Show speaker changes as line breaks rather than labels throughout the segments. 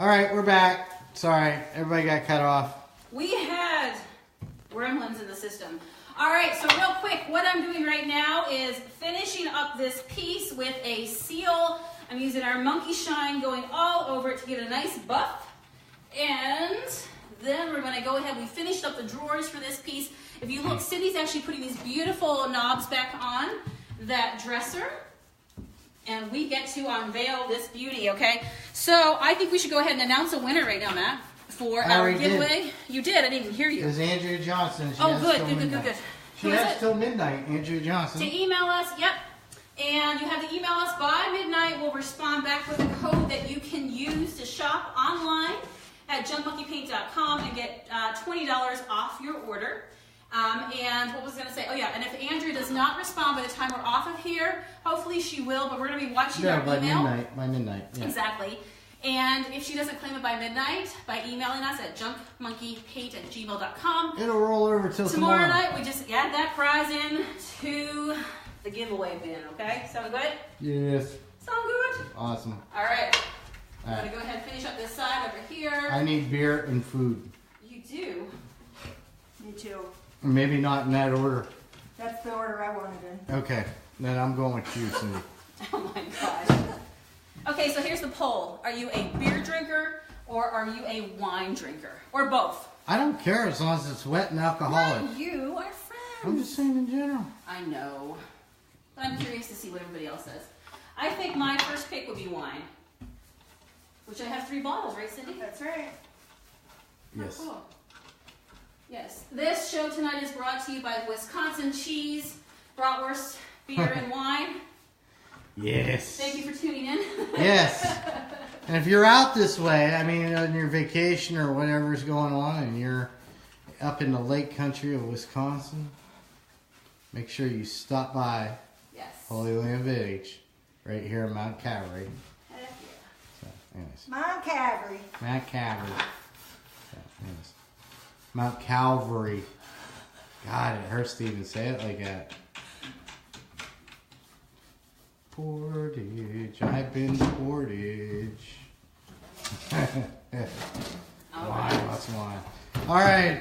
All right, we're back. Sorry, everybody got cut off.
We had gremlins in the system. All right, so real quick, what I'm doing right now is finishing up this piece with a seal. I'm using our monkey shine, going all over it to give it a nice buff. And then we're gonna go ahead, we finished up the drawers for this piece. If you look, Cindy's actually putting these beautiful knobs back on that dresser. And we get to unveil this beauty, okay? So I think we should go ahead and announce a winner right now, Matt, for our giveaway. Did. You did, I didn't even hear you.
It was Andrea Johnson. She
good.
She has till midnight, Andrea Johnson.
To email us, yep. And you have to email us by midnight. We'll respond back with a code that you can use to shop online at junkmonkeypaint.com and get $20 off your order. And what was I going to say? Oh yeah, and if Andrea does not respond by the time we're off of here, hopefully she will, but we're going to be watching our email.
By midnight. Yeah.
Exactly. And if she doesn't claim it by midnight, by emailing us at junkmonkeypaint@gmail.com.
It'll roll over till
tomorrow night. We just add that prize in to the giveaway bin, okay? Sound good?
Yes.
Sound good?
Awesome.
All right. I'm going to go ahead and finish up this side over here.
I need beer and food.
You do?
Me too.
Maybe not in that order.
That's the order I wanted in.
Okay. Then I'm going with you, Cindy.
Oh my gosh. Okay, so here's the poll. Are you a beer drinker or are you a wine drinker? Or both?
I don't care as long as it's wet and alcoholic.
Not you, our friends.
I'm just saying in general.
I know. But I'm curious to see what everybody else says. I think my first pick would be wine. Which I have 3 bottles, right, Cindy?
That's right.
Yes.
Oh, cool. Yes. This show tonight is brought to you by Wisconsin Cheese, Bratwurst, Beer, and Wine.
Yes.
Thank you for tuning in.
Yes. And if you're out this way, I mean, on your vacation or whatever's going on, and you're up in the lake country of Wisconsin, make sure you stop by Holy Land Village, right here in Mount Calvary.
Heck yeah.
So, anyways.
Mount Calvary.
Mount Calvary. So, anyways. Mount Calvary. God, it hurts to even say it like that. Portage, I've been to Portage. Wine, lots of wine. All right.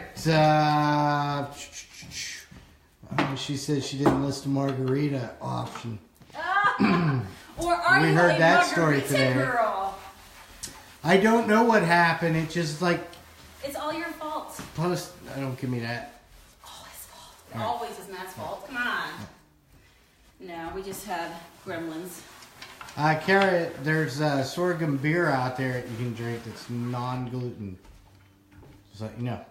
She said she didn't list the margarita option.
Or are
we
you
heard
a
that story today.
Girl?
I don't know what happened. It just like.
It's all your fault.
Don't give me that.
Oh, his fault. It always is Matt's fault. Come on. No, we just had gremlins.
Kara, there's sorghum beer out there that you can drink that's non-gluten. Just let you know.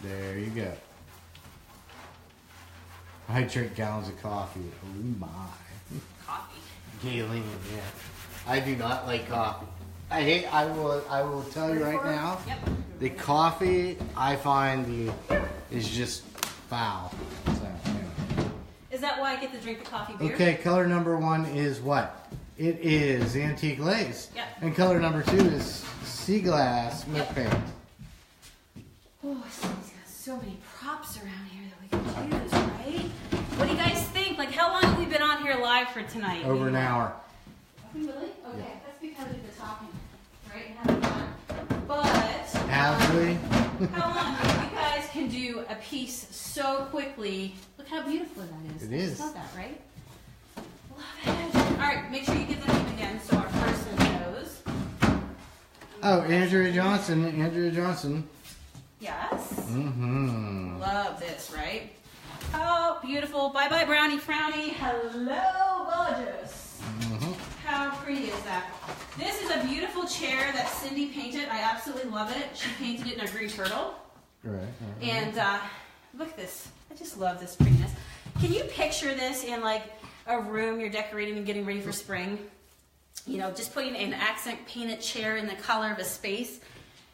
There you go. I drink gallons of coffee. Oh my.
Coffee.
Galen, yeah. I do not like coffee. I will tell you right now.
Yep.
The coffee I find is just foul. So, anyway.
Is that why I get to drink the coffee beer?
Okay, color number 1 is what? It is antique glaze.
Yep.
And color number 2 is sea glass milk paint.
Oh, somebody's got so many props around here that we can use, right? What do you guys think? Like, how long have we been on here live for tonight?
Over an hour.
Really? Okay,
yeah.
That's because we've been talking, right? And having fun. But
Have we?
how long? You guys can do a piece so quickly. Look how beautiful that is.
It is.
I love that, right? Love it. All right, make sure you give the name again so our person knows.
Oh, Andrea Johnson. Andrea Johnson.
Yes.
Mm-hmm.
Love this, right? Oh, beautiful. Bye-bye, brownie, frownie. Hello, gorgeous.
Mm-hmm.
How pretty is that? This is a beautiful chair that Cindy painted. I absolutely love it. She painted it in a green turtle.
Right.
And look at this. I just love this prettiness. Can you picture this in like a room you're decorating and getting ready for spring? You know, just putting an accent painted chair in the color of a space.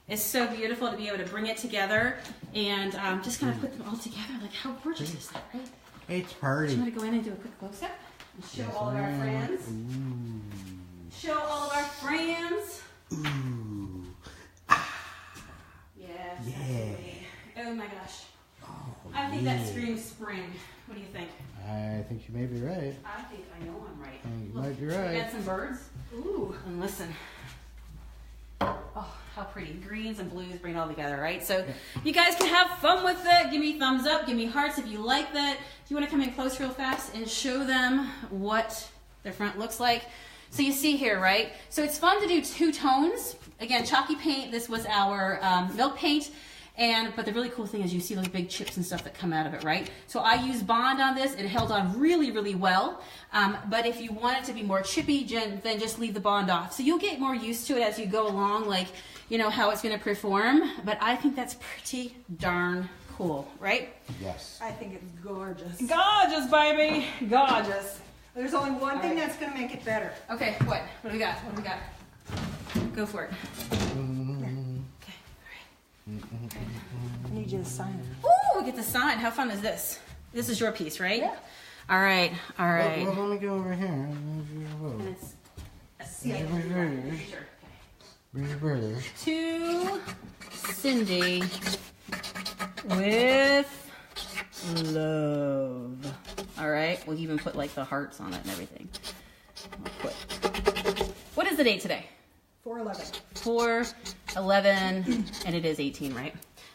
It's so beautiful to be able to bring it together and just kind of put them all together. Like, how gorgeous is that, right?
It's pretty.
I'm going to go in and do a quick close-up and show all of our friends.
Ooh.
Show all of our friends.
Ooh.
Yes.
Yeah.
Oh my gosh.
Oh,
I think that screams spring. What do you think?
I think you may be right.
I think I know I'm right.
You
Look
Might be
We
right.
got some birds. Ooh, and listen. Oh, how pretty. Greens and blues bring it all together, right? So you guys can have fun with it. Give me thumbs up. Give me hearts if you like that. Do you want to come in close real fast and show them what their front looks like? So you see here, right? So it's fun to do 2 tones. Again, chalky paint. This was our milk paint. But the really cool thing is you see those big chips and stuff that come out of it, right? So I used Bond on this. It held on really, really well. But if you want it to be more chippy, then just leave the Bond off. So you'll get more used to it as you go along, like, you know, how it's going to perform. But I think that's pretty darn cool, right?
Yes.
I think it's gorgeous.
Gorgeous, baby. Gorgeous.
There's only one thing
right.
that's going to make it better.
Okay, what? What do we got? What do we got? Go for it. Okay,
I need you to sign it.
ooh, we get the sign. How fun is this? This is your piece, right?
Yeah.
All right, all right.
Well, let me go over here.
And it's a C. Sure.
Where's your brothers?
To Cindy with love. All right, we'll even put like the hearts on it and everything. What is the date today?
4/11.
4/11, and it is 18, right?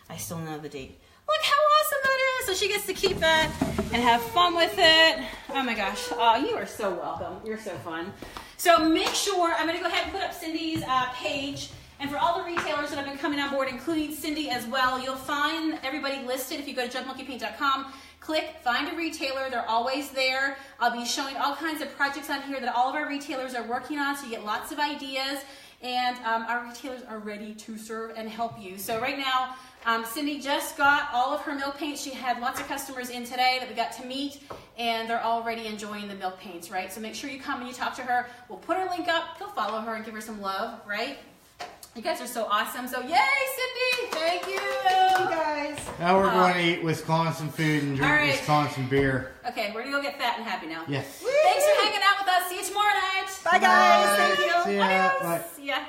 I still know the date. Look how awesome that is! So she gets to keep that and have fun with it. Oh my gosh! Oh, you are so welcome. You're so fun. So make sure I'm going to go ahead and put up Cindy's page. And for all the retailers that have been coming on board, including Cindy as well, you'll find everybody listed if you go to jumpmonkeypaint.com. Click Find a Retailer. They're always there. I'll be showing all kinds of projects on here that all of our retailers are working on, so you get lots of ideas. And our retailers are ready to serve and help you. So right now, Cindy just got all of her milk paints. She had lots of customers in today that we got to meet, and they're already enjoying the milk paints, right? So make sure you come and you talk to her. We'll put her link up. Go follow her and give her some love, right? You guys are so awesome. So yay, Cindy! Thank you!
You guys.
Now we're going to eat Wisconsin food and drink
All right.
Wisconsin beer.
Okay, we're gonna go get fat and happy now.
Yes.
Thanks for hanging out with us. See you tomorrow night.
Bye, guys. Thank you.
See ya.
Adios.
Bye.
See ya.